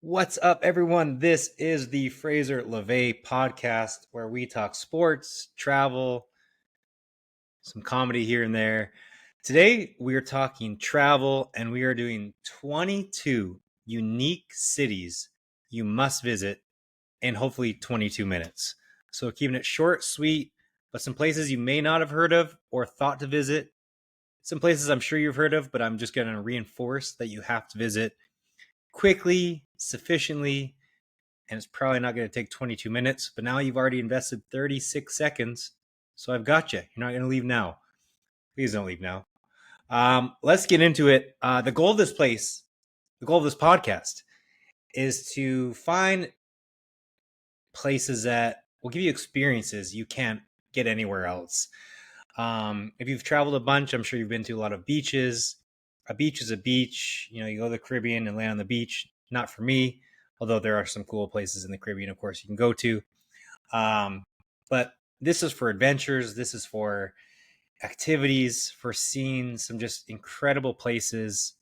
What's up, everyone? This is the Fraser podcast where we talk sports, travel, some comedy here and there. Today, we are talking travel and we are doing 22 unique cities you must visit in hopefully 22 minutes. So, keeping it short, sweet, but some places you may not have heard of or thought to visit. Some places I'm sure you've heard of, but I'm just going to reinforce that you have to visit quickly, sufficiently, and it's probably not going to take 22 minutes, but now you've already invested 36 seconds. So I've got you. You're not going to leave now. Please don't leave now. Let's get into it. The goal of this podcast, is to find places that will give you experiences you can't get anywhere else. If you've traveled a bunch, I'm sure you've been to a lot of beaches. A beach is a beach. You know, you go to the Caribbean and land on the beach. Not for me, although there are some cool places in the Caribbean, of course, you can go to. But this is for adventures. This is for activities, for seeing some just incredible places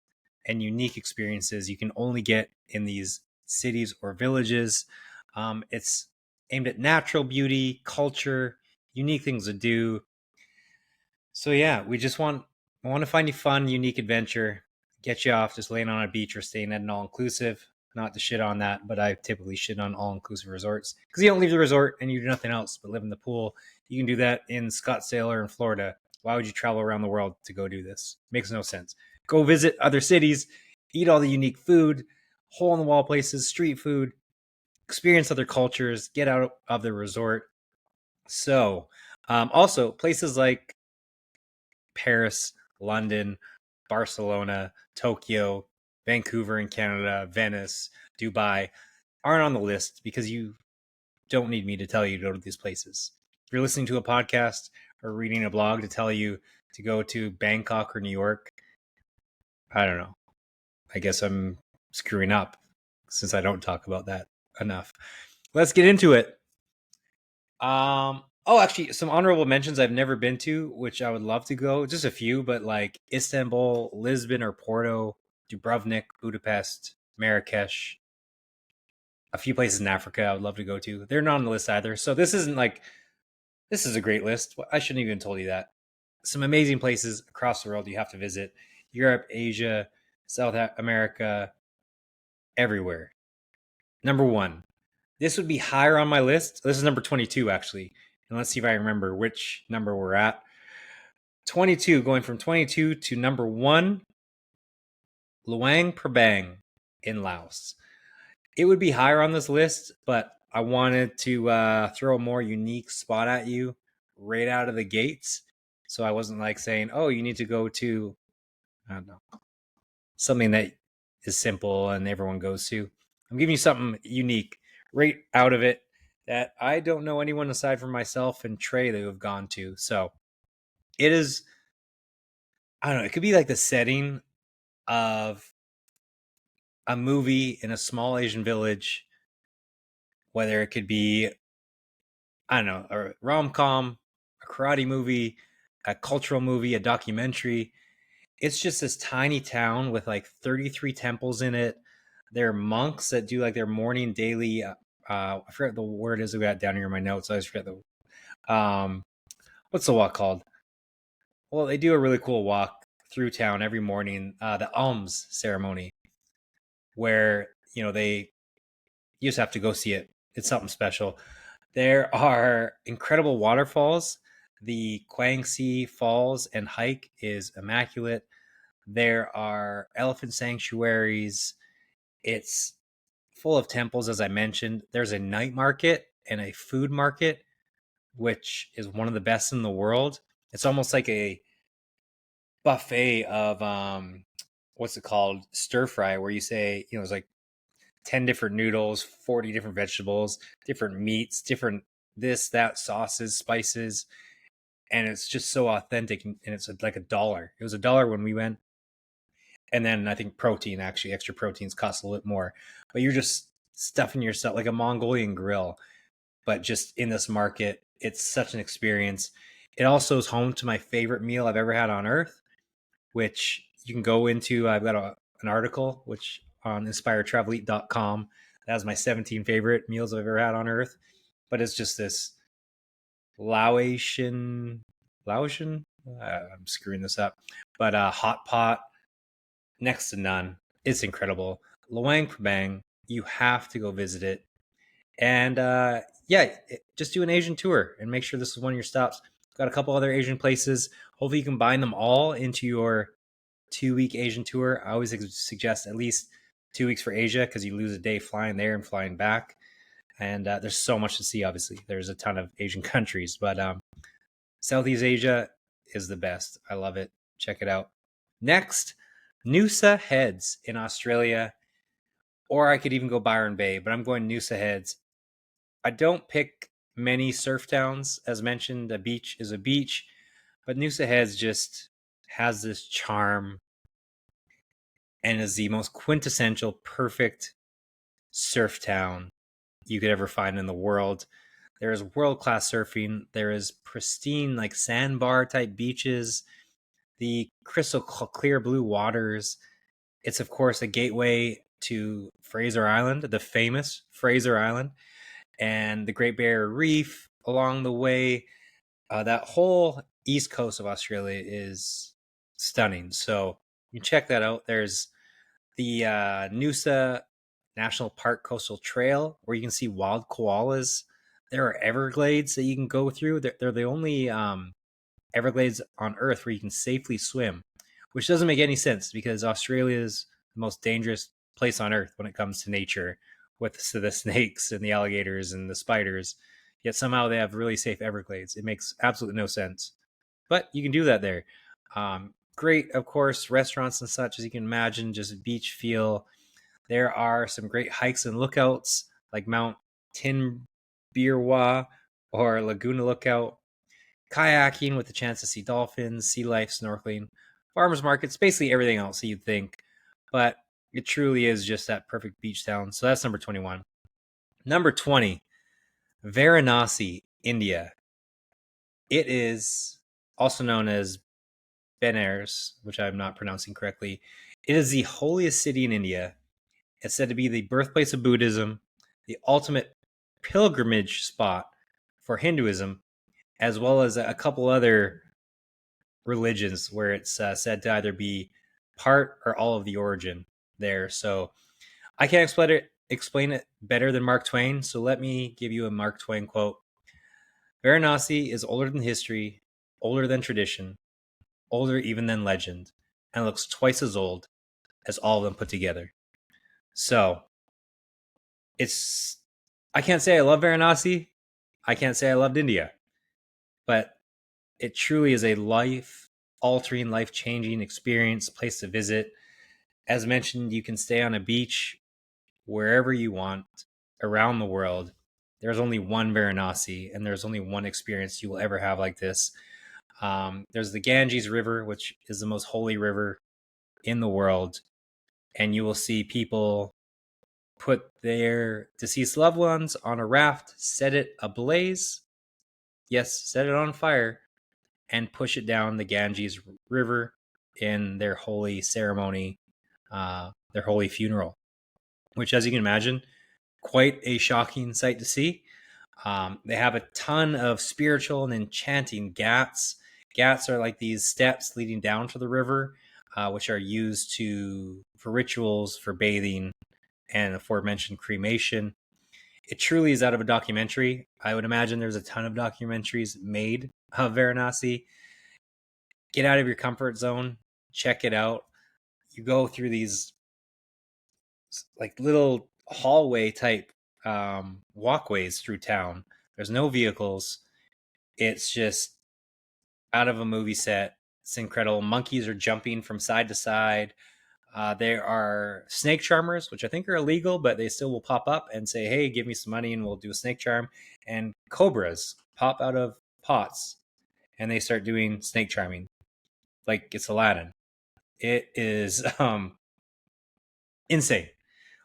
and unique experiences you can only get in these cities or villages. It's aimed at natural beauty, culture, unique things to do. So yeah, I want to find you fun, unique adventure, get you off just laying on a beach or staying at an all inclusive. Not to shit on that, but I typically shit on all inclusive resorts because you don't leave the resort and you do nothing else but live in the pool. You can do that in Scottsdale or in Florida. Why would you travel around the world to go do this? Makes no sense. Go visit other cities, eat all the unique food, hole in the wall places, street food, experience other cultures, get out of the resort. So, also places like Paris, London, Barcelona, Tokyo, Vancouver in Canada, Venice, Dubai aren't on the list because you don't need me to tell you to go to these places. If you're listening to a podcast or reading a blog to tell you to go to Bangkok or New York, I don't know. I guess I'm screwing up since I don't talk about that enough. Let's get into it. Actually, some honorable mentions I've never been to, which I would love to go. Just a few, but like Istanbul, Lisbon or Porto, Dubrovnik, Budapest, Marrakesh, a few places in Africa I would love to go to. They're not on the list either. So this is a great list. I shouldn't even told you that. Some amazing places across the world you have to visit. Europe, Asia, South America, everywhere. Number 1. This would be higher on my list. This is number 22, actually. And let's see if I remember which number we're at. 22, going from 22 to number 1, Luang Prabang in Laos. It would be higher on this list, but I wanted to throw a more unique spot at you right out of the gates. So I wasn't like saying, oh, you need to go to, I don't know, something that is simple and everyone goes to. I'm giving you something unique right out of it that I don't know anyone aside from myself and Trey that have gone to. So it is, I don't know, it could be like the setting of a movie in a small Asian village, whether it could be, I don't know, a rom com, a karate movie, a cultural movie, a documentary. It's just this tiny town with like 33 temples in it. There are monks that do like their morning daily. I forget the word is I got down here in my notes. I just forget the what's the walk called? Well, they do a really cool walk through town every morning. The alms ceremony, where you just have to go see it. It's something special. There are incredible waterfalls. The Kwangsi Falls and hike is immaculate. There are elephant sanctuaries. It's full of temples, as I mentioned. There's a night market and a food market, which is one of the best in the world. It's almost like a buffet of what's it called? Stir fry, where you say, it's like 10 different noodles, 40 different vegetables, different meats, different this, that, sauces, spices. And it's just so authentic. And it's like $1. It was $1 when we went. And then I think protein, actually, extra proteins cost a little bit more. But you're just stuffing yourself like a Mongolian grill, but just in this market. It's such an experience. It also is home to my favorite meal I've ever had on earth, which you can go into. I've got an article, which on inspiredtravelite.com. That was my 17 favorite meals I've ever had on Earth. But it's just this Laotian. I'm screwing this up, but hot pot, next to none. It's incredible. Luang Prabang, you have to go visit it. And yeah, just do an Asian tour and make sure this is one of your stops. Got a couple other Asian places. Hopefully, you can bind them all into your 2 week Asian tour. I always suggest at least 2 weeks for Asia because you lose a day flying there and flying back. And there's so much to see, obviously. There's a ton of Asian countries, but Southeast Asia is the best. I love it. Check it out. Next, Noosa Heads in Australia, or I could even go Byron Bay, but I'm going Noosa Heads. I don't pick many surf towns. As mentioned, a beach is a beach, but Noosa Heads just has this charm and is the most quintessential, perfect surf town you could ever find in the world. There is world-class surfing. There is pristine, like sandbar type beaches, the crystal clear blue waters. It's, of course, a gateway to Fraser Island, the famous Fraser Island, and the Great Barrier Reef along the way. That whole east coast of Australia is stunning. So you check that out. There's the Noosa National Park Coastal Trail, where you can see wild koalas. There are Everglades that you can go through. They're the only Everglades on Earth where you can safely swim, which doesn't make any sense because Australia is the most dangerous place on Earth when it comes to nature, with the snakes and the alligators and the spiders. Yet somehow they have really safe Everglades. It makes absolutely no sense. But you can do that there. Great, of course, restaurants and such, as you can imagine, just beach feel. There are some great hikes and lookouts like Mount Tinbirwa or Laguna Lookout, kayaking with the chance to see dolphins, sea life, snorkeling, farmers markets, basically everything else that you'd think. But it truly is just that perfect beach town. So that's number 21. Number 20, Varanasi, India. It is also known as Benares, which I'm not pronouncing correctly. It is the holiest city in India. It's said to be the birthplace of Buddhism, the ultimate pilgrimage spot for Hinduism, as well as a couple other religions where it's said to either be part or all of the origin there. So I can't explain it better than Mark Twain. So let me give you a Mark Twain quote. Varanasi is older than history, older than tradition, older even than legend, and looks twice as old as all of them put together. So it's, I can't say I love Varanasi. I can't say I loved India, but it truly is a life altering, life changing experience, place to visit. As mentioned, you can stay on a beach wherever you want around the world. There's only one Varanasi, and there's only one experience you will ever have like this. There's the Ganges River, which is the most holy river in the world, and you will see people put their deceased loved ones on a raft, set it ablaze, yes, set it on fire, and push it down the Ganges River in their holy ceremony, their holy funeral, which, as you can imagine, quite a shocking sight to see. They have a ton of spiritual and enchanting ghats. Ghats are like these steps leading down to the river, which are used for rituals, for bathing, and aforementioned cremation. It truly is out of a documentary. I would imagine there's a ton of documentaries made of Varanasi. Get out of your comfort zone, check it out. You go through these like little hallway type walkways through town. There's no vehicles. It's just out of a movie set. It's incredible. Monkeys are jumping from side to side. There are snake charmers, which I think are illegal, but they still will pop up and say, hey, give me some money and we'll do a snake charm. And cobras pop out of pots and they start doing snake charming like it's Aladdin. It is insane.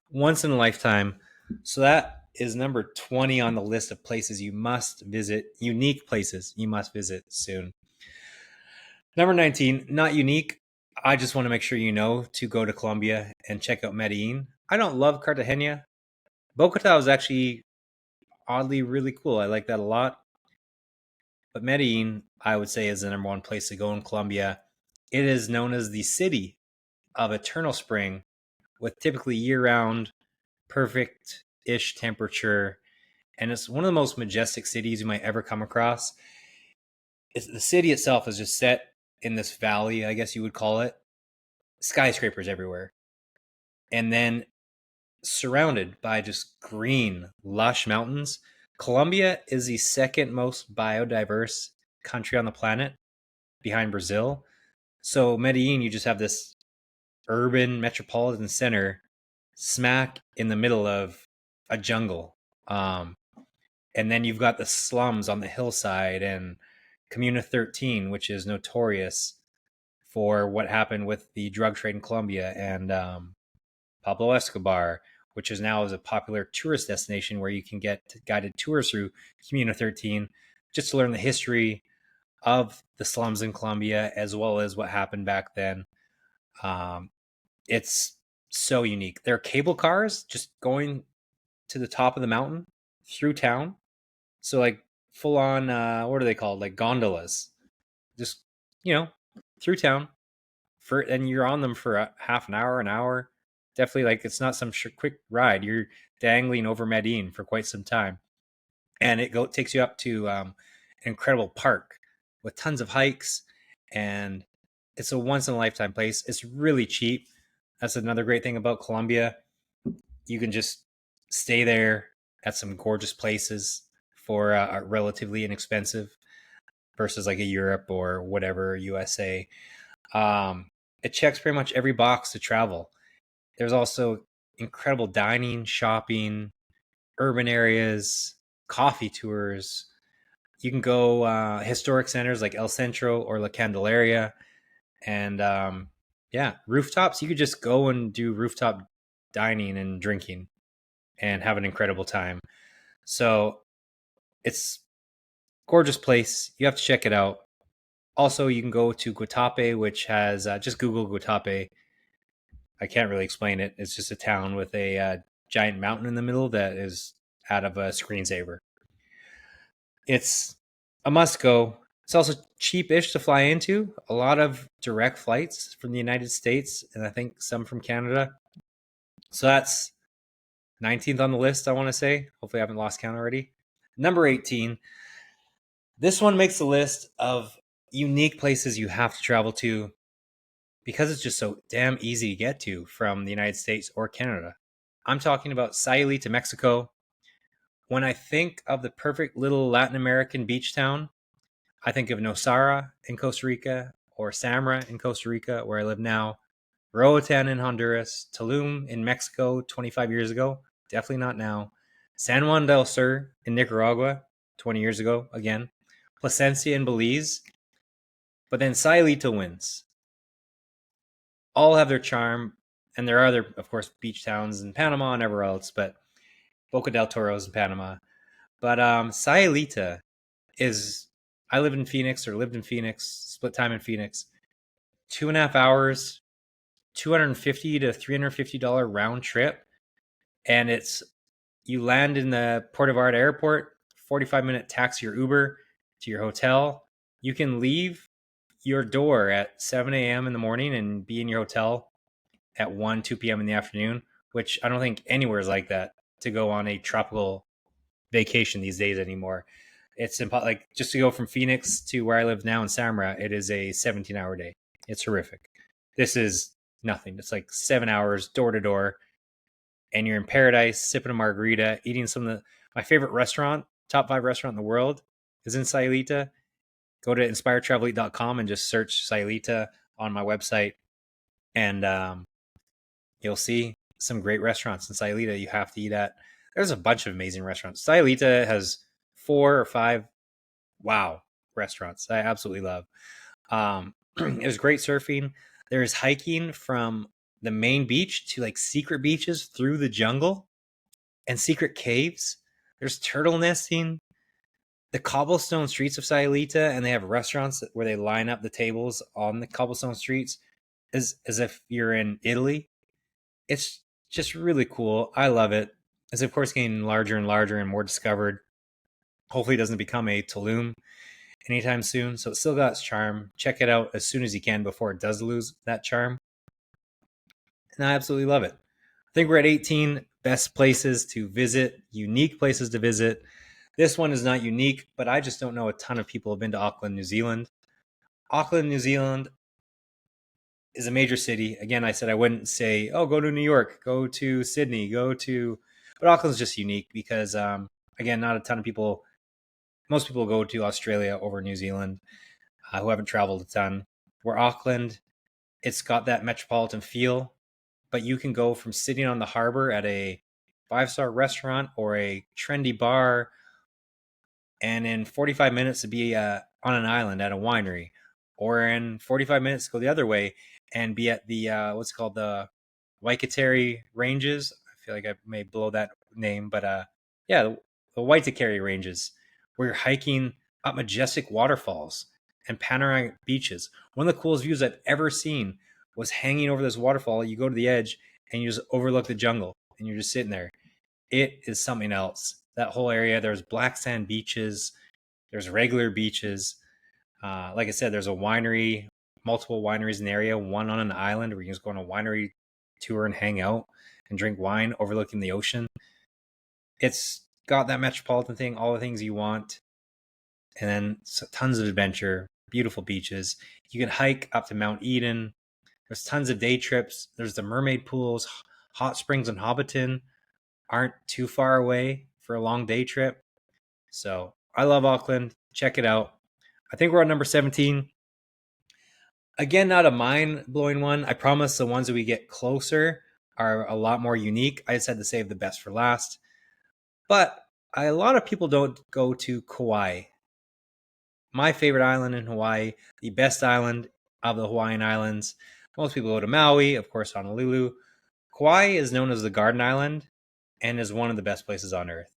Once in a lifetime. So that is number 20 on the list of places you must visit, unique places you must visit soon. Number 19, not unique. I just want to make sure you know to go to Colombia and check out Medellin. I don't love Cartagena. Bogota was actually oddly really cool. I like that a lot. But Medellin, I would say, is the number one place to go in Colombia. It is known as the city of eternal spring, with typically year round, perfect ish temperature. And it's one of the most majestic cities you might ever come across. The city itself is just set in this valley, I guess you would call it. Skyscrapers everywhere. And then surrounded by just green, lush mountains. Colombia is the second most biodiverse country on the planet behind Brazil. So Medellin, you just have this urban metropolitan center smack in the middle of a jungle. And then you've got the slums on the hillside and Comuna 13, which is notorious for what happened with the drug trade in Colombia, and Pablo Escobar, which is now is a popular tourist destination where you can get guided tours through Comuna 13 just to learn the history of the slums in Colombia as well as what happened back then. Um, it's so unique. There are cable cars just going to the top of the mountain through town. So like full on, what are they called? Like gondolas, just you know, through town for, and you're on them for a half an hour. Definitely, like it's not some quick ride. You're dangling over Medellin for quite some time, and it takes you up to an incredible park with tons of hikes, and it's a once in a lifetime place. It's really cheap. That's another great thing about Colombia. You can just stay there at some gorgeous places for relatively inexpensive versus like a Europe or whatever USA. It checks pretty much every box to travel. There's also incredible dining, shopping, urban areas, coffee tours. You can go historic centers like El Centro or La Candelaria, and yeah, rooftops. You could just go and do rooftop dining and drinking and have an incredible time. So it's gorgeous place. You have to check it out. Also, you can go to Guatape, which has just Google Guatape. I can't really explain it. It's just a town with a giant mountain in the middle that is out of a screensaver. It's a must go. It's also cheap-ish to fly into. A lot of direct flights from the United States, and I think some from Canada. So that's 19th on the list, I want to say. Hopefully, I haven't lost count already. Number 18. This one makes the list of unique places you have to travel to because it's just so damn easy to get to from the United States or Canada. I'm talking about Sayulita, Mexico. When I think of the perfect little Latin American beach town, I think of Nosara in Costa Rica or Samara in Costa Rica, where I live now, Roatan in Honduras, Tulum in Mexico 25 years ago, definitely not now, San Juan del Sur in Nicaragua 20 years ago, again, Placencia in Belize, but then Sayulita wins. All have their charm, and there are other, of course, beach towns in Panama and everywhere else, but Boca del Toro's in Panama. But Sayulita is, I live in Phoenix or lived in Phoenix, split time in Phoenix, 2.5 hours, $250 to $350 round trip, and it's you land in the Port of Art Airport, 45-minute taxi or Uber to your hotel. You can leave your door at 7 a.m. in the morning and be in your hotel at 1, 2 p.m. in the afternoon, which I don't think anywhere is like that to go on a tropical vacation these days anymore. It's like just to go from Phoenix to where I live now in Samara, it is a 17-hour day. It's horrific. This is nothing. It's like 7 hours door to door, and you're in paradise, sipping a margarita, eating some of my favorite restaurant, top 5 restaurant in the world is in Sayulita. Go to inspiretravelite.com and just search Sayulita on my website, and you'll see some great restaurants in Sayulita you have to eat at. There's a bunch of amazing restaurants. Sayulita has 4 or 5 wow restaurants I absolutely love. There's great surfing. There's hiking from the main beach to like secret beaches through the jungle and secret caves. There's turtle nesting. The cobblestone streets of Sayulita, and they have restaurants where they line up the tables on the cobblestone streets as if you're in Italy. It's just really cool. I love it. It's of course getting larger and larger and more discovered. Hopefully, it doesn't become a Tulum anytime soon. So it still got its charm. Check it out as soon as you can before it does lose that charm. And I absolutely love it. I think we're at 18 best places to visit, unique places to visit. This one is not unique, but I just don't know a ton of people have been to Auckland, New Zealand. Auckland, New Zealand is a major city. Again, I said I wouldn't say, oh, go to New York, go to Sydney, go to, but Auckland's just unique because, again, not a ton of people, most people go to Australia over New Zealand who haven't traveled a ton. Where Auckland, it's got that metropolitan feel, but you can go from sitting on the harbor at a five-star restaurant or a trendy bar, and in 45 minutes to be on an island at a winery, or in 45 minutes to go the other way and be at the what's called the Waikatari Ranges. I feel like I may blow that name, but yeah, the Waitakere Ranges, where you're hiking up majestic waterfalls and panoramic beaches. One of the coolest views I've ever seen was hanging over this waterfall. You go to the edge and you just overlook the jungle, and you're just sitting there. It is something else. That whole area, there's black sand beaches, there's regular beaches. Like I said, there's a winery, multiple wineries in the area, one on an island where you can just go on a winery tour and hang out and drink wine overlooking the ocean. It's got that metropolitan thing, all the things you want, and then tons of adventure, beautiful beaches. You can hike up to Mount Eden. There's tons of day trips. There's the mermaid pools, hot springs in Hobbiton aren't too far away for a long day trip. So I love Auckland. Check it out. I think we're on number 17. Again, not a mind blowing one. I promise the ones that we get closer are a lot more unique. I just had to save the best for last. But a lot of people don't go to Kauai. My favorite island in Hawaii, the best island of the Hawaiian Islands. Most people go to Maui, of course, Honolulu. Kauai is known as the Garden Island and is one of the best places on earth.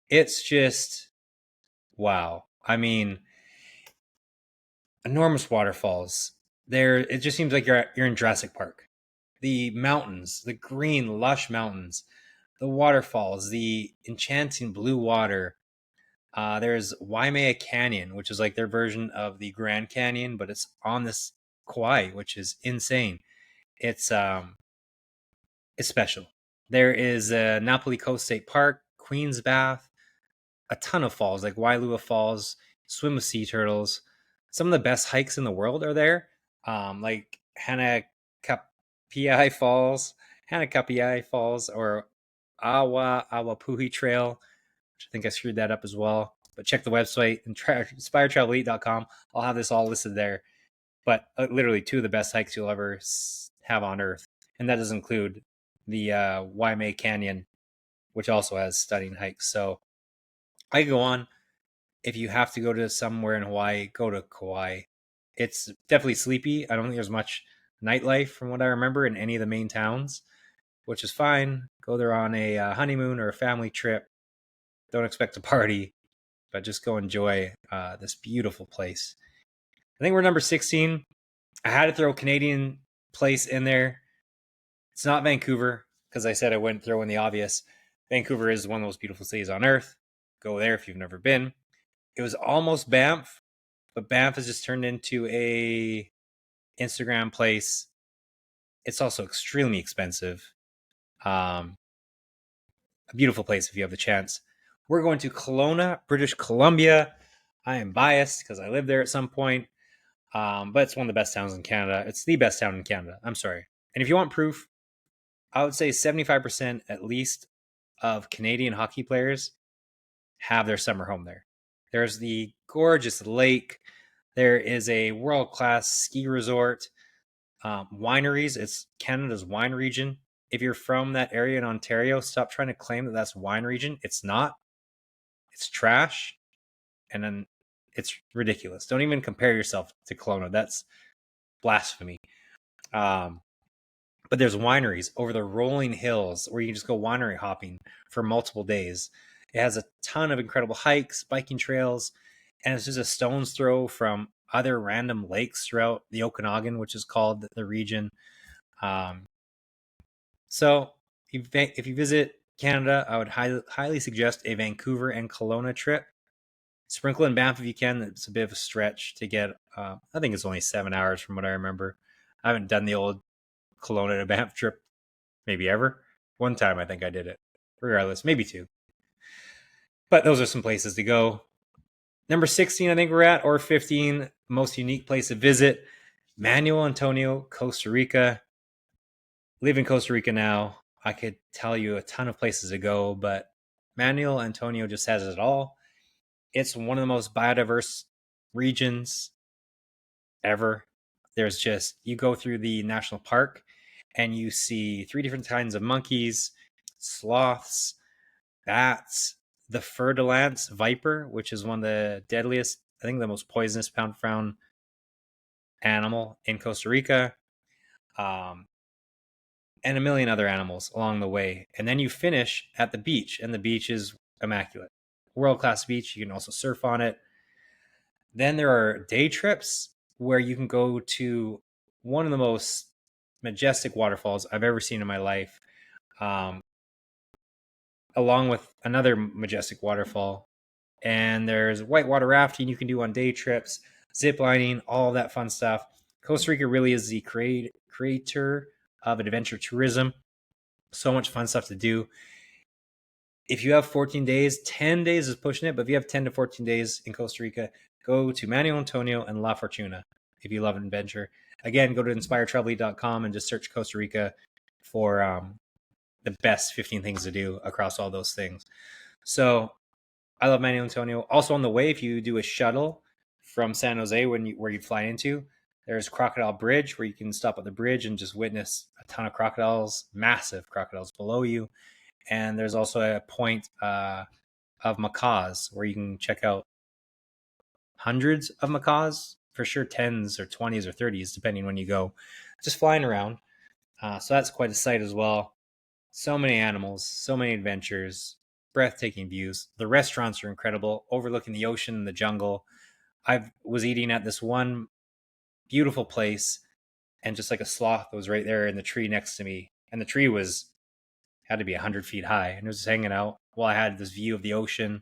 It's just wow. I mean, enormous waterfalls. There, it just seems like you're in Jurassic Park. The mountains, the green, lush mountains, the waterfalls, the enchanting blue water. There's Waimea Canyon, which is like their version of the Grand Canyon, but it's on this Kauai, which is insane. It's it's special. There is Napoli Coast State Park, Queen's Bath, a ton of falls like Wailua Falls, swim with sea turtles. Some of the best hikes in the world are there, like Hanakapiai Falls, or Awapuhi Trail, which I think I screwed that up as well. But check the website and inspiretravelelite.com. I'll have this all listed there. But literally two of the best hikes you'll ever have on Earth, and that does include the Waimea Canyon, which also has stunning hikes. So I could go on. If you have to go to somewhere in Hawaii, go to Kauai. It's definitely sleepy. I don't think there's much nightlife from what I remember in any of the main towns, which is fine. Go there on a honeymoon or a family trip. Don't expect to party, but just go enjoy this beautiful place. I think we're number 16. I had to throw a Canadian place in there. It's not Vancouver, because I said I wouldn't throw in the obvious. Vancouver is one of the most beautiful cities on earth. Go there if you've never been. It was almost Banff, but Banff has just turned into a Instagram place. It's also extremely expensive. A beautiful place if you have the chance. We're going to Kelowna, British Columbia. I am biased because I lived there at some point, but it's one of the best towns in Canada. It's the best town in Canada. I'm sorry. And if you want proof, I would say 75% at least of Canadian hockey players have their summer home there. There's the gorgeous lake. There is a world-class ski resort, wineries. It's Canada's wine region. If you're from that area in Ontario, stop trying to claim that that's wine region. It's not. It's trash, and then it's ridiculous. Don't even compare yourself to Kelowna. That's blasphemy. But there's wineries over the rolling hills where you can just go winery hopping for multiple days. It has a ton of incredible hikes, biking trails, and it's just a stone's throw from other random lakes throughout the Okanagan, which is called the region. Um, so if you visit Canada, I would highly suggest a Vancouver and Kelowna trip. Sprinkle in Banff if you can. It's a bit of a stretch to get. I think it's only 7 hours from what I remember. I haven't done the old Kelowna to Banff trip maybe ever. One time I think I did it. Regardless, maybe two. But those are some places to go. Number 16, I think we're at, or 15, most unique place to visit. Manuel Antonio, Costa Rica. Live in Costa Rica now. I could tell you a ton of places to go, but Manuel Antonio just has it all. It's one of the most biodiverse regions ever. There's just, you go through the national park and you see three different kinds of monkeys, sloths, bats, the fer de lance viper, which is one of the deadliest, I think the most poisonous pound for pound animal in Costa Rica, um, and a million other animals along the way. And then you finish at the beach, and the beach is immaculate. World class beach. You can also surf on it. Then there are day trips where you can go to one of the most majestic waterfalls I've ever seen in my life, um, along with another majestic waterfall. And there's whitewater rafting you can do on day trips, zip lining, all that fun stuff. Costa Rica really is the creator of adventure tourism. So much fun stuff to do. If you have 14 days, 10 days is pushing it, but if you have 10 to 14 days in Costa Rica, go to Manuel Antonio and La Fortuna if you love adventure. Again, go to inspiretravel.com and just search Costa Rica for the best 15 things to do across all those things. So I love Manuel Antonio. Also on the way, if you do a shuttle from San Jose where you fly into, there's Crocodile Bridge where you can stop at the bridge and just witness a ton of crocodiles, massive crocodiles below you. And there's also a point of macaws where you can check out hundreds of macaws, for sure 10s or 20s or 30s, depending when you go, just flying around. So that's quite a sight as well. So many animals, so many adventures, breathtaking views. The restaurants are incredible, overlooking the ocean and the jungle. I was eating at this one beautiful place, and just like a sloth was right there in the tree next to me. And the tree was had to be 100 feet high, and it was hanging out while I had this view of the ocean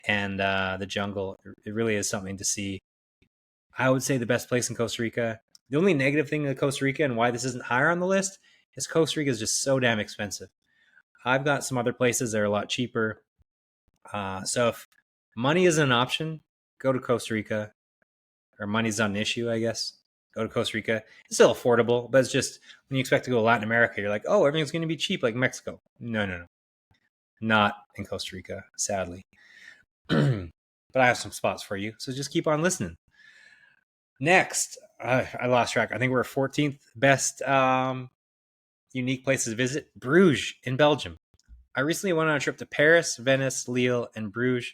and the jungle. It really is something to see. I would say the best place in Costa Rica. The only negative thing in Costa Rica and why this isn't higher on the list is Costa Rica is just so damn expensive. I've got some other places that are a lot cheaper. So if money isn't an option, go to Costa Rica. Or money's not an issue, I guess. Go to Costa Rica. It's still affordable, but it's just when you expect to go to Latin America, you're like, oh, everything's going to be cheap like Mexico. No, no, no. Not in Costa Rica, sadly. But I have some spots for you, so just keep on listening. Next, I lost track. I think we're 14th best unique places to visit. Bruges in Belgium. I recently went on a trip to Paris, Venice, Lille, and Bruges,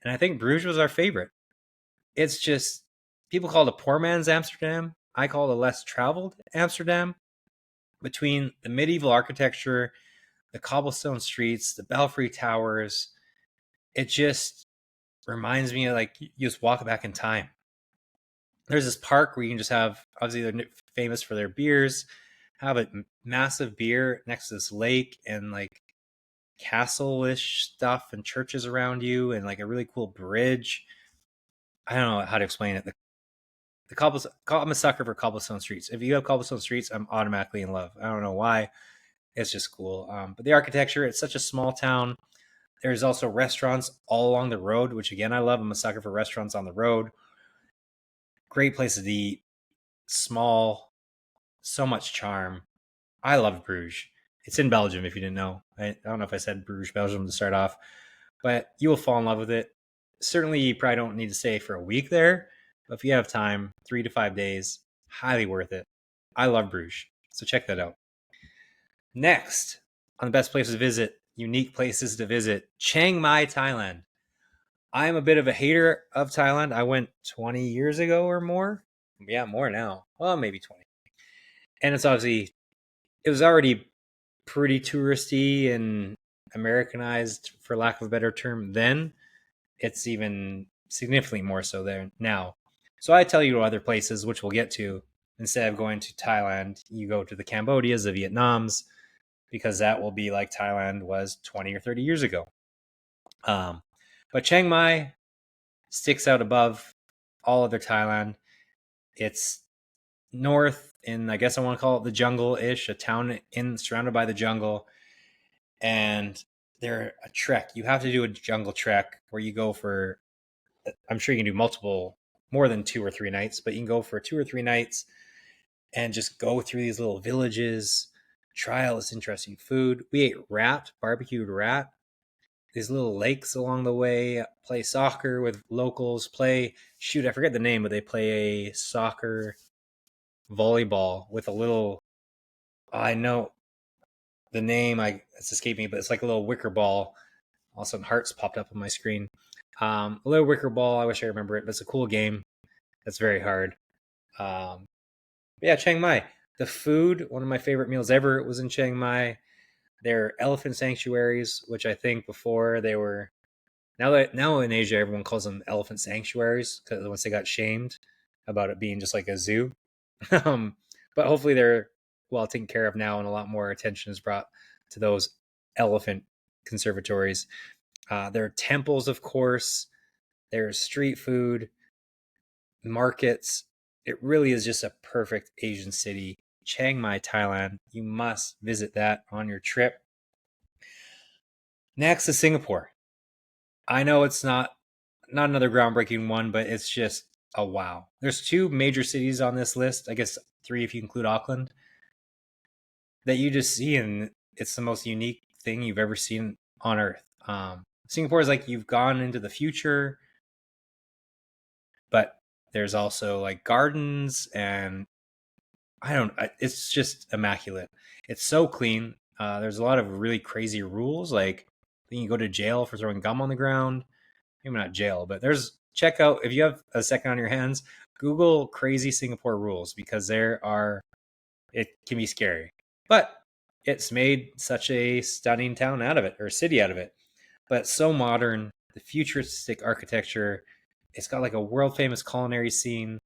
and I think Bruges was our favorite. It's just, people call it a poor man's Amsterdam. I call it a less traveled Amsterdam. Between the medieval architecture, the cobblestone streets, the belfry towers, it just reminds me of like you just walk back in time. There's this park where you can just have, obviously they're famous for their beers, have a massive beer next to this lake and like castle-ish stuff and churches around you and like a really cool bridge. I don't know how to explain it. The cobblestone, I'm a sucker for cobblestone streets. If you have cobblestone streets, I'm automatically in love. I don't know why. It's just cool. But the architecture, it's such a small town. There's also restaurants all along the road, which again, I love. I'm a sucker for restaurants on the road. Great places to eat. Small, so much charm. I love Bruges. It's in Belgium, if you didn't know. I don't know if I said Bruges, Belgium to start off, but you will fall in love with it. Certainly, you probably don't need to stay for a week there, but if you have time, 3 to 5 days, highly worth it. I love Bruges, so check that out. Next, on the best places to visit, unique places to visit, Chiang Mai, Thailand. I'm a bit of a hater of Thailand. I went 20 years ago or more. Yeah, more now. Well, maybe 20. And it was already pretty touristy and Americanized, for lack of a better term, then. It's even significantly more so there now. So I tell you to other places, which we'll get to. Instead of going to Thailand, you go to the Cambodias, the Vietnams, because that will be like Thailand was 20 or 30 years ago. Um, but Chiang Mai sticks out above all other Thailand. It's north in, I guess I want to call it the jungle-ish, a town in surrounded by the jungle, and they're a trek. You have to do a jungle trek where you go for, I'm sure you can do multiple, more than 2 or 3 nights, but you can go for 2 or 3 nights and just go through these little villages, try all this interesting food. We ate rat, barbecued rat, these little lakes along the way, play soccer with locals, play, shoot, I forget the name, but they play a soccer volleyball with a little, I know the name, it's escaped me, but it's like a little wicker ball. All of a sudden, hearts popped up on my screen. A little wicker ball. I wish I remember it, but it's a cool game. That's very hard. Um, yeah, Chiang Mai. The food, one of my favorite meals ever was in Chiang Mai. They're elephant sanctuaries, which I think before they were, now in Asia everyone calls them elephant sanctuaries because once they got shamed about it being just like a zoo. um, but hopefully they're well taken care of now, and a lot more attention is brought to those elephant conservatories. There are temples, of course. There's street food, markets. It really is just a perfect Asian city. Chiang Mai, Thailand. You must visit that on your trip. Next is Singapore. I know it's not another groundbreaking one, but it's just a wow. There's two major cities on this list. I guess three if you include Auckland, that you just see, and it's the most unique thing you've ever seen on Earth. Singapore is like you've gone into the future, but there's also like gardens, and I don't. It's just immaculate. It's so clean. There's a lot of really crazy rules, like you can go to jail for throwing gum on the ground. Maybe not jail, but there's check out if you have a second on your hands. Google crazy Singapore rules because there are. It can be scary, but it's made such a stunning town out of it or city out of it. But so modern, the futuristic architecture. It's got like a world famous culinary scene.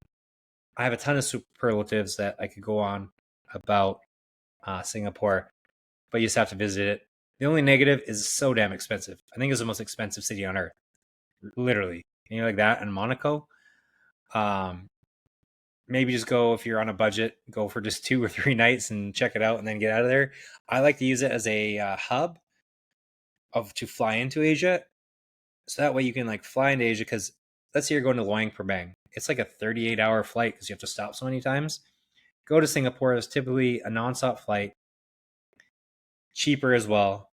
I have a ton of superlatives that I could go on about Singapore, but you just have to visit it. The only negative is so damn expensive. I think it's the most expensive city on earth, literally. And you're like that in Monaco. Um, Maybe just go if you're on a budget, go for just 2 or 3 nights and check it out, and then get out of there. I like to use it as a hub of to fly into Asia, so that way you can like fly into Asia. Because let's say you're going to Luang Prabang, it's like a 38-hour flight because you have to stop so many times. Go to Singapore. It's typically a nonstop flight, cheaper as well.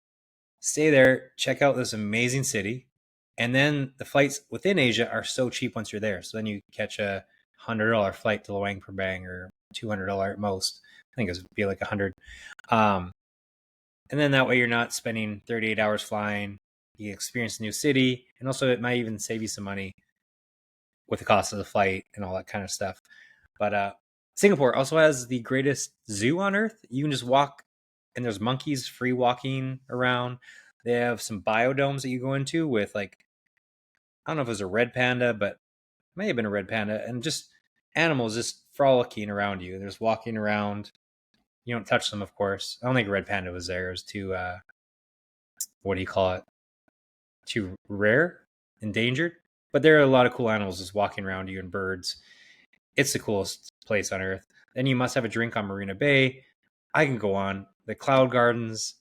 Stay there, check out this amazing city, and then the flights within Asia are so cheap once you're there. So then you catch a $100 flight to Luang Prabang, or $200 at most. I think it would be like 100. Um, and then that way you're not spending 38 hours flying. You experience a new city, and also it might even save you some money with the cost of the flight and all that kind of stuff. But Singapore also has the greatest zoo on earth. You can just walk, and there's monkeys free walking around. They have some biodomes that you go into with like, I don't know if it was a red panda, but it may have been a red panda, and just animals just frolicking around you. They're just walking around. You don't touch them, of course. I don't think a red panda was there. It was too what do you call it? Too rare, endangered. But there are a lot of cool animals just walking around you, and birds. It's the coolest place on earth. Then you must have a drink on Marina Bay. I can go on. The Cloud Gardens,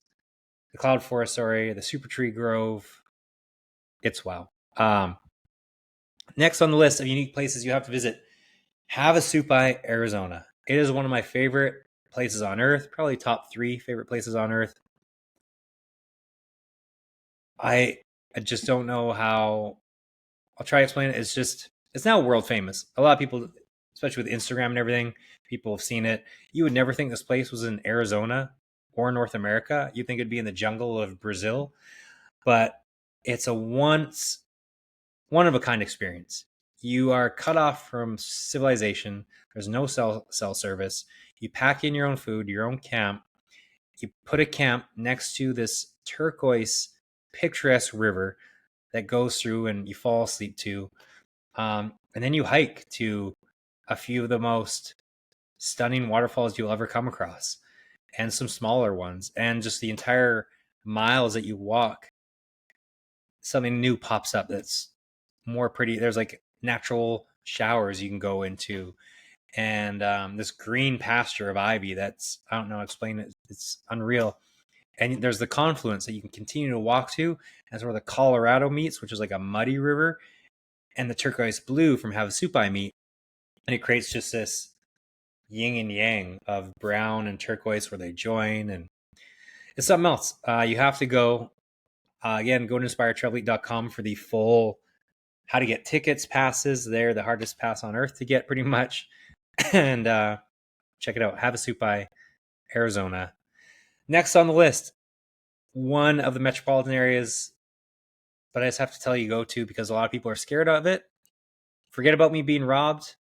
the Cloud Forest, sorry, the Super Tree Grove. It's wow. Next on the list of unique places you have to visit, Havasupai, Arizona. It is one of my favorite places on earth, probably top 3 favorite places on earth. I just don't know how. I'll try to explain it. It's now world famous. A lot of people, especially with Instagram and everything, people have seen it. You would never think this place was in Arizona or North America. You'd think it'd be in the jungle of Brazil, but it's a one of a kind experience. You are cut off from civilization. There's no cell service. You pack in your own food, your own camp. You put a camp next to this turquoise, picturesque river that goes through, and you fall asleep to. And then you hike to a few of the most stunning waterfalls you'll ever come across, and some smaller ones, and just the entire miles that you walk, something new pops up that's more pretty. There's like natural showers you can go into, and this green pasture of ivy that's, I don't know, explain it. It's unreal. And there's the confluence that you can continue to walk to. That's where the Colorado meets, which is like a muddy river, and the turquoise blue from Havasupai meet, and it creates just this yin and yang of brown and turquoise where they join, and it's something else. You have to go. Again, go to inspiredtravelweek.com for the full how to get tickets, passes. They're the hardest pass on earth to get, pretty much. And check it out. Havasupai, Arizona. Next on the list, one of the metropolitan areas, but I just have to tell you, go to, because a lot of people are scared of it. Forget about me being robbed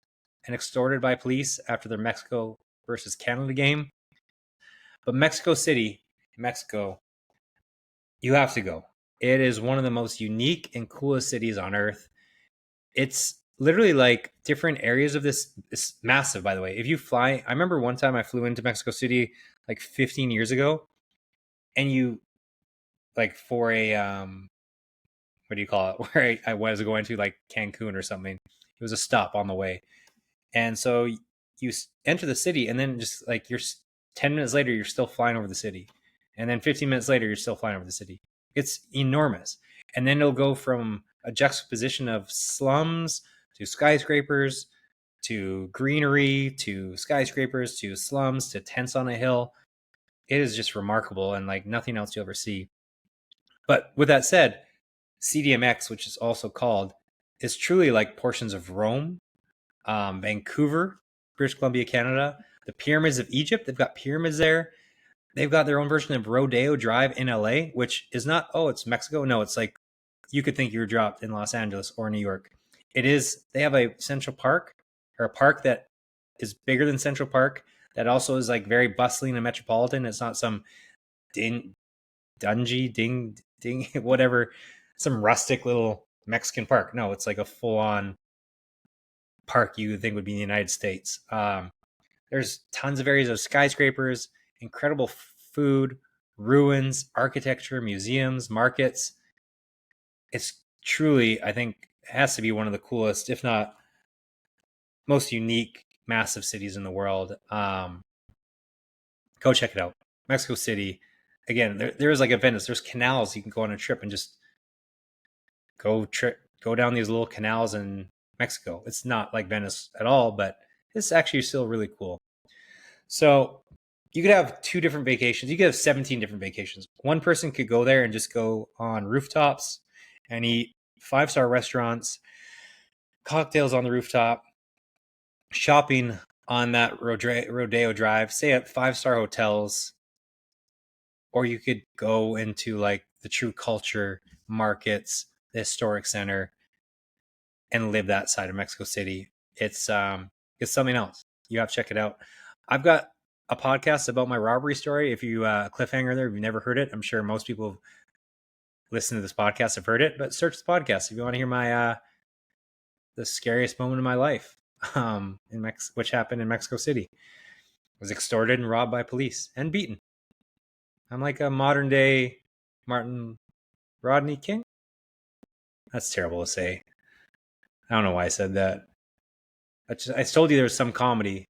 and extorted by police after their Mexico versus Canada game. But Mexico City, Mexico, you have to go. It is one of the most unique and coolest cities on earth. It's literally like different areas of this. It's massive, by the way. If you fly, I remember one time I flew into Mexico City like 15 years ago, and you, like, for a what do you call it? Where I was going to, like, Cancun or something. It was a stop on the way, and so you enter the city, and then just like you're 10 minutes later, you're still flying over the city, and then 15 minutes later, you're still flying over the city. It's enormous, and then it'll go from a juxtaposition of slums to skyscrapers to greenery to skyscrapers to slums to tents on a hill. It is just remarkable, and like nothing else you'll ever see. But with that said, CDMX, which is also called, is truly like portions of Rome, Vancouver, British Columbia, Canada, the pyramids of Egypt. They've got pyramids there. They've got their own version of Rodeo Drive in LA, which is not, oh, it's Mexico. No, it's like you could think you were dropped in Los Angeles or New York. It is, they have a Central Park, or a park that is bigger than Central Park, that also is like very bustling and metropolitan. It's not some ding, whatever, some rustic little Mexican park. No, it's like a full on park you would think would be in the United States. There's tons of areas of skyscrapers, incredible food, ruins, architecture, museums, markets. It's truly, I think, has to be one of the coolest, if not most unique, massive cities in the world. Go check it out. Mexico City. Again, there's like a Venice. There's canals you can go on a trip and just go down these little canals in Mexico. It's not like Venice at all, but it's actually still really cool. So you could have 2 different vacations. You could have 17 different vacations. One person could go there and just go on rooftops and eat 5-star restaurants, cocktails on the rooftop, shopping on that Rodeo Drive, stay at 5-star hotels, or you could go into like the true culture markets, the historic center, and live that side of Mexico City. It's something else. You have to check it out. I've got a podcast about my robbery story. If you cliffhanger there, if you've never heard it, I'm sure most people who listen to this podcast have heard it. But search the podcast if you want to hear my the scariest moment of my life, which happened in Mexico City. I was extorted and robbed by police and beaten. I'm like a modern day Martin Rodney King. That's terrible to say. I don't know why I said that. I told you there was some comedy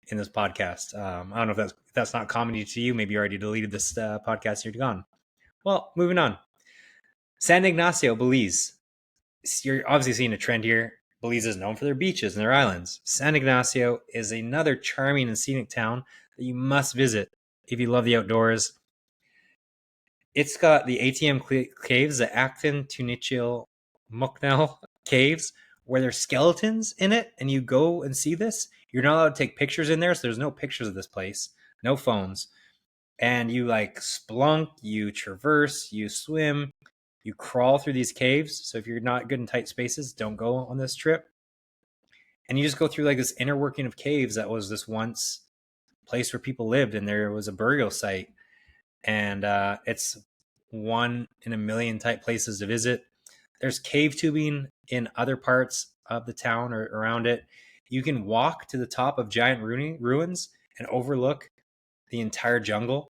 in this podcast. I don't know if that's not comedy to you. Maybe you already deleted this podcast. You're gone. Well, moving on. San Ignacio, Belize. You're obviously seeing a trend here. Belize is known for their beaches and their islands. San Ignacio is another charming and scenic town that you must visit if you love the outdoors. It's got the ATM caves, the Acton Tunichil Muknel caves, where there's skeletons in it, and you go and see this. You're not allowed to take pictures in there, so there's no pictures of this place, no phones. And you like splunk, you traverse, you swim, you crawl through these caves. So if you're not good in tight spaces, don't go on this trip. And you just go through like this inner working of caves that was this once place where people lived, and there was a burial site. And it's one in a million type places to visit. There's cave tubing in other parts of the town or around it. You can walk to the top of giant ruins and overlook the entire jungle.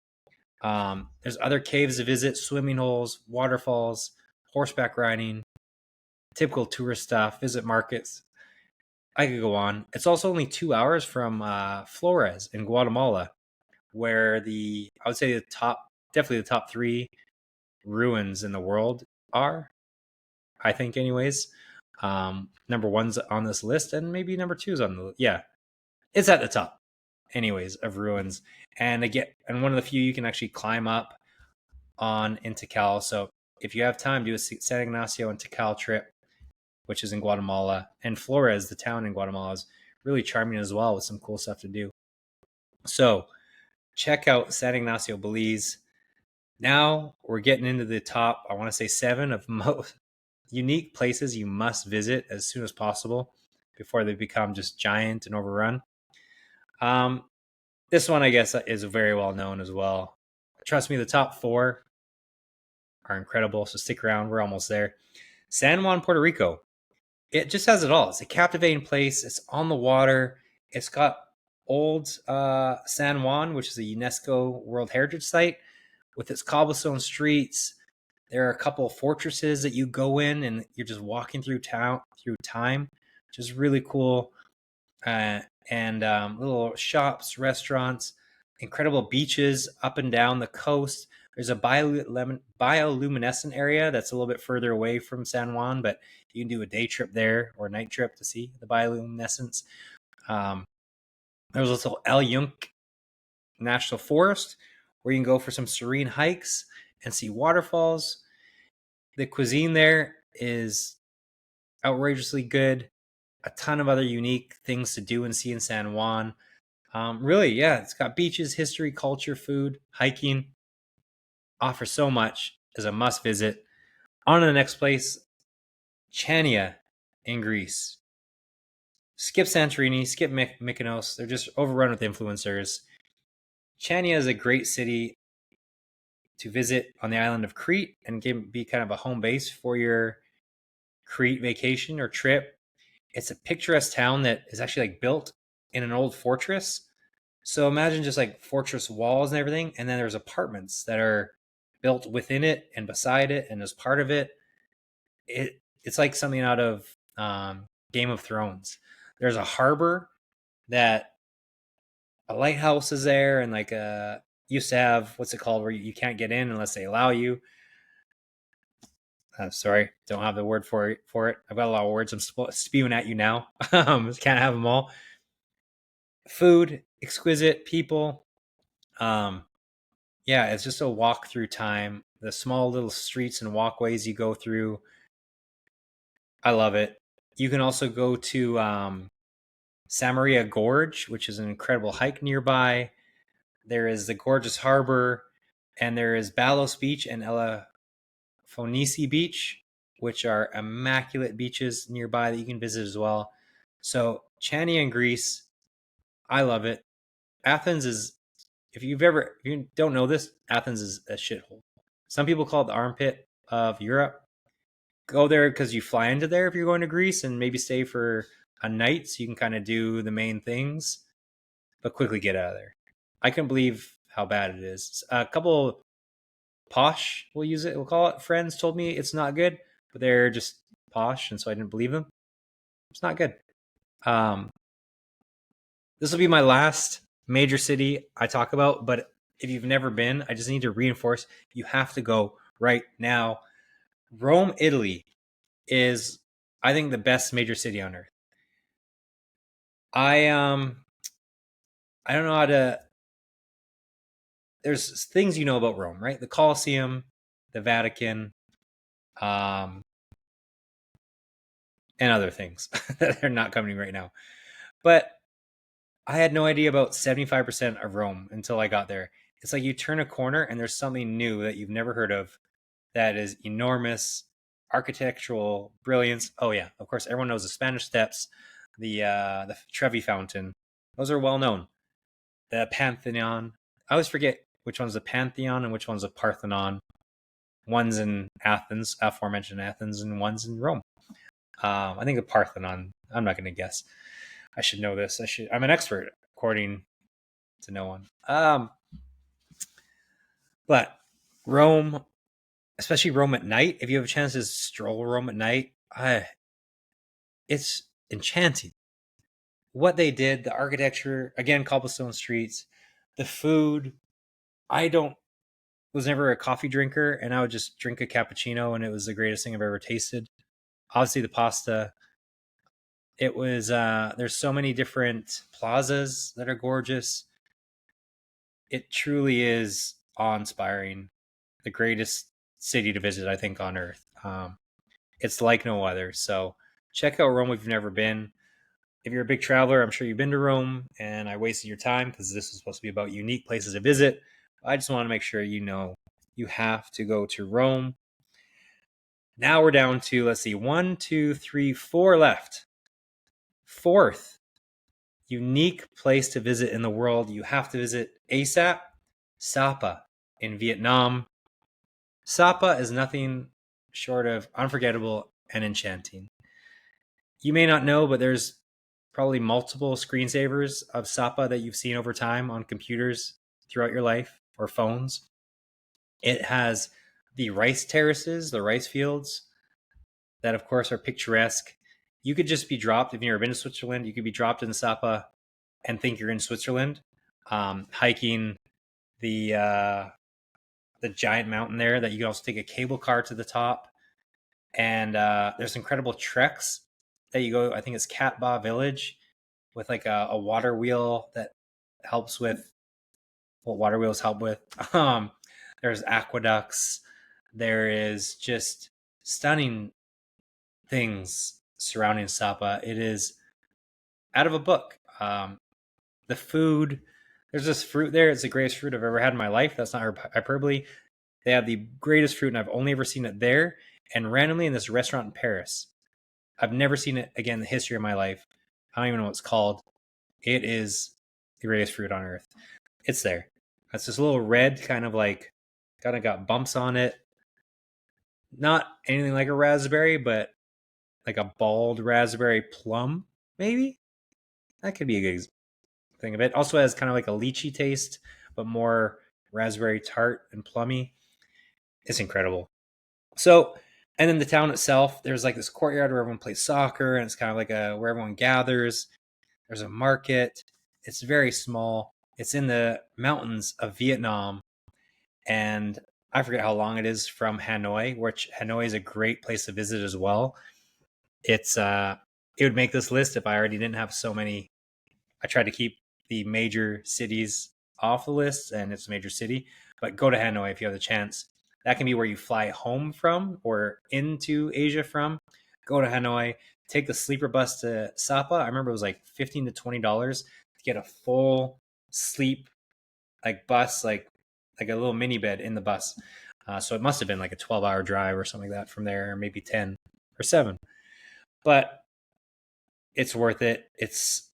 There's other caves to visit, swimming holes, waterfalls, horseback riding, typical tourist stuff, visit markets. I could go on. It's also only 2 hours from Flores in Guatemala, where I would say definitely the top three ruins in the world are. I think, anyways. Number one's on this list, and maybe number two's on the yeah, it's at the top, anyways, of ruins. And again, and one of the few you can actually climb up on in Tikal. So if you have time, do a San Ignacio and Tikal trip, which is in Guatemala. And Flores, the town in Guatemala, is really charming as well with some cool stuff to do. So check out San Ignacio, Belize. Now we're getting into the top, I want to say 7 of most unique places you must visit as soon as possible before they become just giant and overrun. This one, I guess, is very well known as well. Trust me, the top 4 are incredible, so stick around. We're almost there. San Juan, Puerto Rico. It just has it all. It's a captivating place. It's on the water. It's got old San Juan, which is a UNESCO World Heritage Site, with its cobblestone streets. There are a couple of fortresses that you go in, and you're just walking through time, which is really cool. And little shops, restaurants, incredible beaches up and down the coast. There's a bioluminescent area that's a little bit further away from San Juan, but you can do a day trip there or a night trip to see the bioluminescence. There's also El Yunque National Forest, where you can go for some serene hikes and see waterfalls. The cuisine there is outrageously good. A ton of other unique things to do and see in San Juan. Really, yeah, it's got beaches, history, culture, food, hiking. Offers so much. Is a must visit. On to the next place, Chania in Greece. Skip Santorini, skip Mykonos. They're just overrun with influencers. Chania is a great city to visit on the island of Crete and be kind of a home base for your Crete vacation or trip. It's a picturesque town that is actually like built in an old fortress. So imagine just like fortress walls and everything, and then there's apartments that are built within it and beside it and as part of it. It's like something out of Game of Thrones. There's a harbor that a lighthouse is there, and like used to have, what's it called, where you can't get in unless they allow you. Sorry, don't have the word for it. I've got a lot of words I'm spewing at you now. Can't have them all. Food, exquisite people. Yeah, it's just a walk through time. The small little streets and walkways you go through, I love it. You can also go to Samaria Gorge, which is an incredible hike nearby. There is the gorgeous harbor, and there is Balos Beach and Elafonisi Beach, which are immaculate beaches nearby that you can visit as well. So Chania in Greece, I love it. Athens is, if you don't know this, Athens is a shithole. Some people call it the armpit of Europe. Go there because you fly into there if you're going to Greece, and maybe stay for a night so you can kind of do the main things, but quickly get out of there. I can't believe how bad it is. A couple posh, we'll call it, friends told me it's not good, but they're just posh, and so I didn't believe them. It's not good. This will be my last major city I talk about, but if you've never been, I just need to reinforce, you have to go right now. Rome, Italy is, I think, the best major city on earth. I don't know how to. There's things you know about Rome, right? The Colosseum, the Vatican, and other things that are not coming right now. But I had no idea about 75% of Rome until I got there. It's like you turn a corner and there's something new that you've never heard of that is enormous, architectural brilliance. Oh yeah, of course, everyone knows the Spanish Steps, the Trevi Fountain. Those are well known. The Pantheon. I always forget which one's the Pantheon and which one's the Parthenon. One's in Athens, aforementioned Athens, and one's in Rome. I think the Parthenon. I'm not going to guess. I should know this. I'm an expert, according to no one. But Rome, especially Rome at night. If you have a chance to stroll Rome at night, it's enchanting. What they did, the architecture, again, cobblestone streets, the food. I don't was never a coffee drinker, and I would just drink a cappuccino, and it was the greatest thing I've ever tasted. Obviously, the pasta. It was there's so many different plazas that are gorgeous. It truly is awe-inspiring. The greatest city to visit, I think, on earth. It's like no other. So check out Rome if you've never been. If you're a big traveler, I'm sure you've been to Rome, and I wasted your time because this is supposed to be about unique places to visit. I just want to make sure you know you have to go to Rome. Now we're down to, let's see, 1, 2, 3, 4 left. Fourth, unique place to visit in the world. You have to visit ASAP, Sapa in Vietnam. Sapa is nothing short of unforgettable and enchanting. You may not know, but there's probably multiple screensavers of Sapa that you've seen over time on computers throughout your life or phones. It has the rice terraces, the rice fields that, of course, are picturesque. You could just be dropped, if you've never been to Switzerland, you could be dropped in Sapa and think you're in Switzerland, hiking the giant mountain there that you can also take a cable car to the top. And there's incredible treks that you go. I think it's Cat Ba Village with like a water wheel that helps with what water wheels help with. There's aqueducts. There is just stunning things surrounding Sapa. It is out of a book. The food, there's this fruit there. It's the greatest fruit I've ever had in my life. That's not hyperbole. They have the greatest fruit, and I've only ever seen it there and randomly in this restaurant in Paris. I've never seen it again in the history of my life. I don't even know what it's called. It is the greatest fruit on earth. It's there. It's this little red kind of got bumps on it. Not anything like a raspberry, but like a bald raspberry plum, maybe? That could be a good thing of it. Also has kind of like a lychee taste, but more raspberry tart and plummy. It's incredible. So, and then the town itself, there's like this courtyard where everyone plays soccer, and it's kind of like where everyone gathers. There's a market. It's very small. It's in the mountains of Vietnam, and I forget how long it is from Hanoi, which Hanoi is a great place to visit as well. It's it would make this list if I already didn't have so many. I tried to keep the major cities off the list, and it's a major city, but go to Hanoi if you have the chance. That can be where you fly home from or into Asia from. Go to Hanoi, take the sleeper bus to Sapa. I remember it was like $15 to $20 to get a full sleep like bus, like a little mini bed in the bus. So it must have been like a 12-hour drive or something like that from there, or maybe 10 or 7. But it's worth it. It's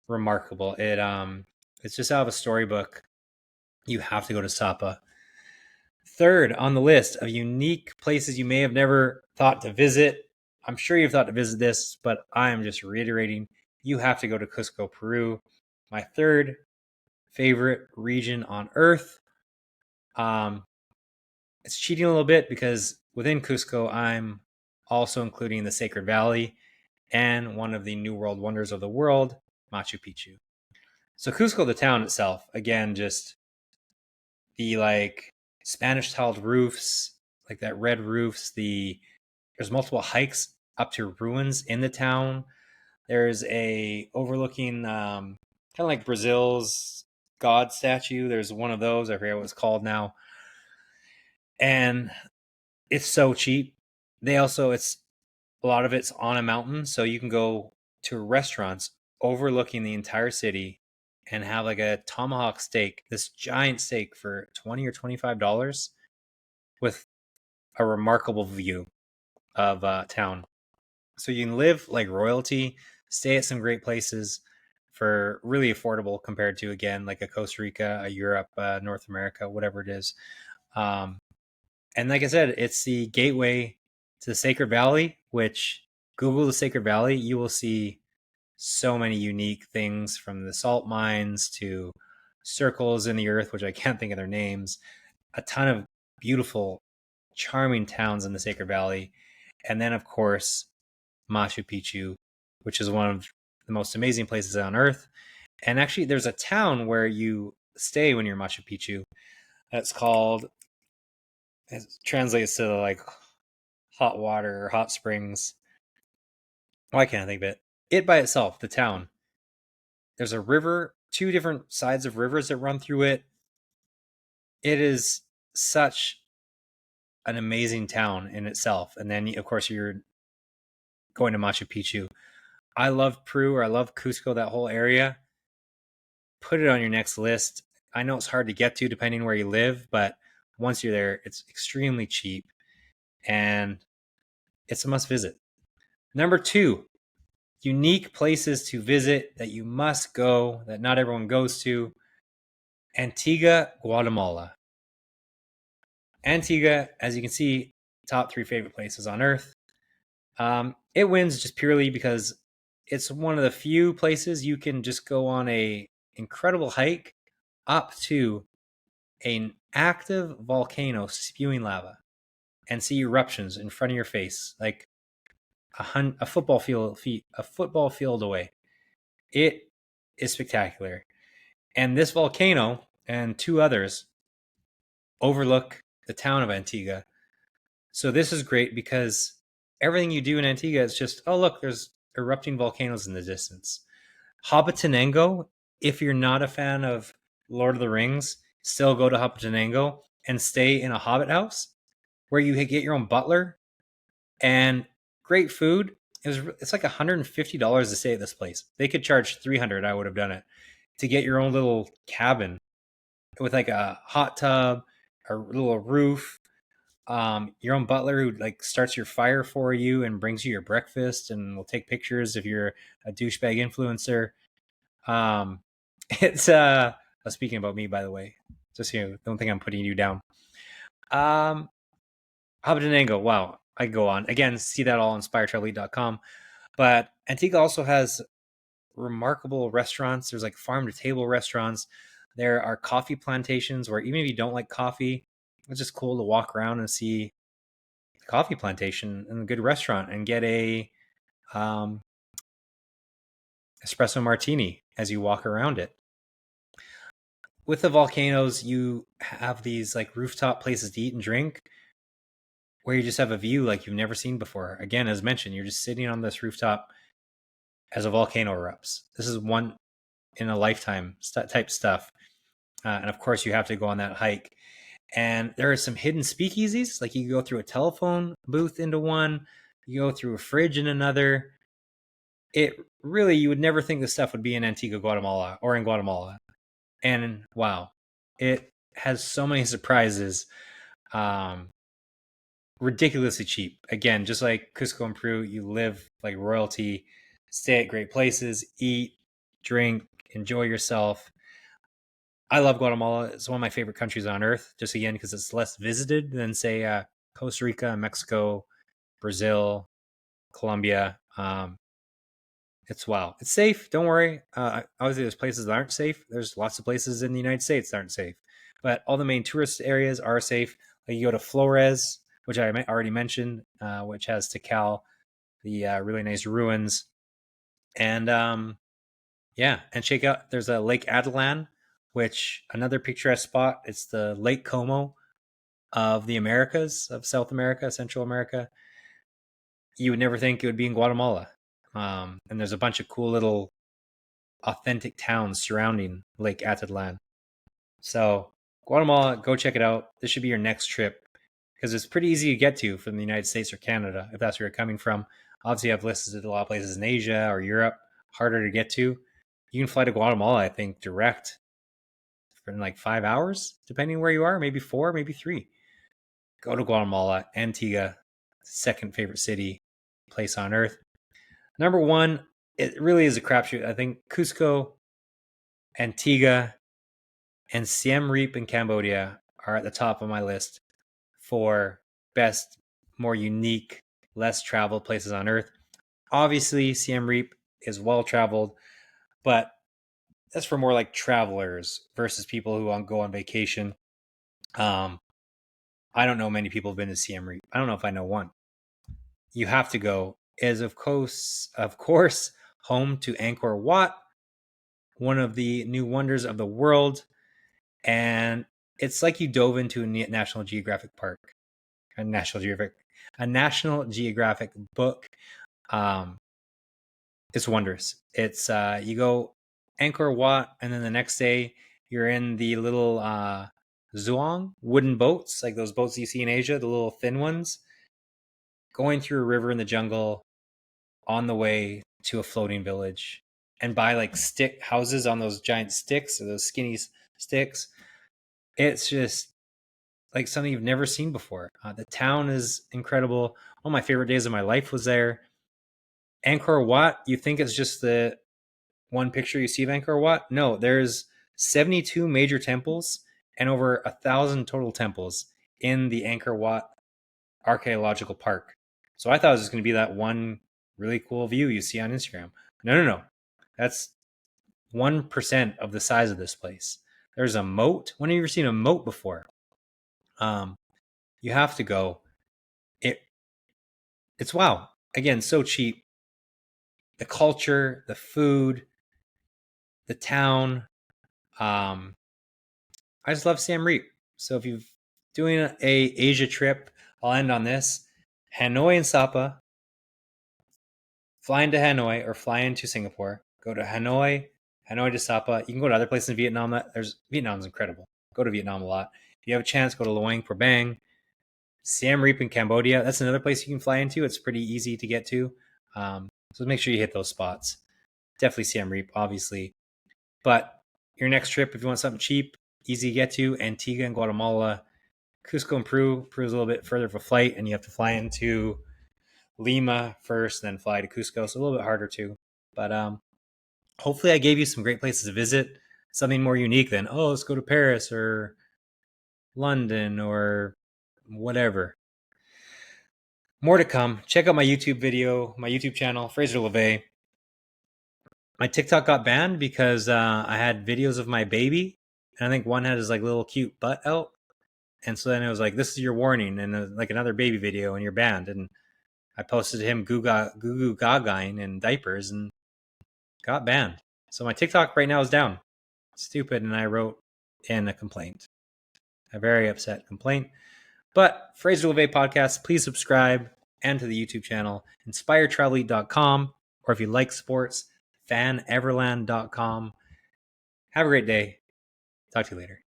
remarkable. It's just out of a storybook. You have to go to Sapa. Third on the list of unique places you may have never thought to visit. I'm sure you've thought to visit this, but I am just reiterating. You have to go to Cusco, Peru. My third favorite region on earth. It's cheating a little bit because within Cusco, I'm also including the Sacred Valley and one of the New World Wonders of the world, Machu Picchu. So Cusco, the town itself, again, just the like Spanish tiled roofs, like that red roofs. There's multiple hikes up to ruins in the town. There's a overlooking kind of like Brazil's God statue. There's one of those. I forget what it's called now. And it's so cheap. They also it's a lot of it's on a mountain, so you can go to restaurants overlooking the entire city and have like a tomahawk steak, this giant steak for $20 or $25 with a remarkable view of town. So you can live like royalty, stay at some great places for really affordable compared to again like a Costa Rica, a Europe, North America, whatever it is. Um, and like I said, it's the gateway to the Sacred Valley, which Google the Sacred Valley, you will see so many unique things from the salt mines to circles in the earth, which I can't think of their names, a ton of beautiful, charming towns in the Sacred Valley. And then, of course, Machu Picchu, which is one of the most amazing places on earth. And actually, there's a town where you stay when you're in Machu Picchu that's called, it translates to like hot water or hot springs. Why can't I think of it? It by itself, the town. There's a river, two different sides of rivers that run through it. It is such an amazing town in itself. And then, of course, you're going to Machu Picchu. I love Peru, or I love Cusco, that whole area. Put it on your next list. I know it's hard to get to depending where you live, but once you're there, it's extremely cheap and it's a must visit. Number 2, unique places to visit that you must go, that not everyone goes to. Antigua, Guatemala. Antigua, as you can see, top 3 favorite places on earth. It wins just purely because it's one of the few places you can just go on a incredible hike up to an active volcano spewing lava and see eruptions in front of your face, like a football field away. It is spectacular. And this volcano and 2 others overlook the town of Antigua. So this is great because everything you do in Antigua is just, oh, look, there's erupting volcanoes in the distance. Hobotenango, if you're not a fan of Lord of the Rings, still go to Hobotenango and stay in a hobbit house where you get your own butler and great food. It's like $150 to stay at this place. They could charge $300. I would have done it to get your own little cabin with like a hot tub, a little roof, your own butler who like starts your fire for you and brings you your breakfast and will take pictures if you're a douchebag influencer. Um, it's speaking about me, by the way, just don't think I'm putting you down. Um, Hobbit wow, I go on again. See that all on inspiretravelite.com. But Antigua also has remarkable restaurants. There's like farm to table restaurants. There are coffee plantations where even if you don't like coffee, it's just cool to walk around and see the coffee plantation in a good restaurant and get a um, espresso martini as you walk around it. With the volcanoes, you have these like rooftop places to eat and drink where you just have a view like you've never seen before. Again, as mentioned, you're just sitting on this rooftop as a volcano erupts. This is one in a lifetime type stuff. And of course, you have to go on that hike. And there are some hidden speakeasies. Like you go through a telephone booth into one, you go through a fridge in another. It really, you would never think this stuff would be in Antigua, Guatemala, or in Guatemala. And wow, it has so many surprises. Um, Ridiculously cheap. Again, just like Cusco and Peru, you live like royalty, stay at great places, eat, drink, enjoy yourself. I love Guatemala. It's one of my favorite countries on earth, just again, because it's less visited than, say, Costa Rica, Mexico, Brazil, Colombia. It's wild. It's safe. Don't worry. Obviously, there's places that aren't safe. There's lots of places in the United States that aren't safe. But all the main tourist areas are safe. Like you go to Flores, which I already mentioned, which has Tikal, the really nice ruins. And yeah, and check out, there's a Lake Adelan, which another picturesque spot. It's the Lake Como of the Americas, of South America, Central America. You would never think it would be in Guatemala. And there's a bunch of cool little authentic towns surrounding Lake Atitlan. So Guatemala, go check it out. This should be your next trip because it's pretty easy to get to from the United States or Canada if that's where you're coming from. Obviously, I've listed a lot of places in Asia or Europe, harder to get to. You can fly to Guatemala, I think, direct for like 5 hours, depending where you are, maybe 4, maybe 3. Go to Guatemala, Antigua, second favorite city, place on earth. Number 1, it really is a crapshoot. I think Cusco, Antigua, and Siem Reap in Cambodia are at the top of my list for best, more unique, less traveled places on earth. Obviously, Siem Reap is well traveled, but that's for more like travelers versus people who go on vacation. Um, I don't know many people have been to Siem Reap. I don't know if I know one. You have to go. Is of course, home to Angkor Wat, one of the new wonders of the world, and it's like you dove into a National Geographic park, a National Geographic book. Um, it's wondrous. It's you go Angkor Wat, and then the next day you're in the little Zhuang wooden boats, like those boats you see in Asia, the little thin ones, going through a river in the jungle on the way to a floating village, and buy like stick houses on those giant sticks or those skinny sticks. It's just like something you've never seen before. The town is incredible. One of my favorite days of my life was there. Angkor Wat, you think it's just the one picture you see of Angkor Wat? No, there's 72 major temples and over 1,000 total temples in the Angkor Wat archaeological park. So I thought it was just going to be that one really cool view you see on Instagram. No, no, no. That's 1% of the size of this place. There's a moat. When have you ever seen a moat before? Um, you have to go. It it's wow. Again, so cheap. The culture, the food, the town. Um, I just love Siem Reap. So if you're doing a Asia trip, I'll end on this: Hanoi and Sapa. Fly into Hanoi or fly into Singapore. Go to Hanoi, Hanoi to Sapa. You can go to other places in Vietnam. Vietnam's incredible. Go to Vietnam a lot. If you have a chance, go to Luang Prabang. Siem Reap in Cambodia. That's another place you can fly into. It's pretty easy to get to. So make sure you hit those spots. Definitely Siem Reap, obviously. But your next trip, if you want something cheap, easy to get to, Antigua and Guatemala. Cusco and Peru. Peru's a little bit further of a flight, and you have to fly into Lima first, then fly to Cusco. So a little bit harder too. But hopefully I gave you some great places to visit. Something more unique than, oh, let's go to Paris or London or whatever. More to come. Check out my YouTube video, my YouTube channel, Fraser LeVay. My TikTok got banned because I had videos of my baby, and I think one had his like little cute butt out, and so then it was like, "This is your warning," and like another baby video, and you're banned. And I posted him goo goo gagaing in diapers and got banned. So my TikTok right now is down. Stupid, and I wrote in a complaint, a very upset complaint. But Fraser LeVay podcast, please subscribe and to the YouTube channel, inspiretravellead.com, or if you like sports, faneverland.com. Have a great day. Talk to you later.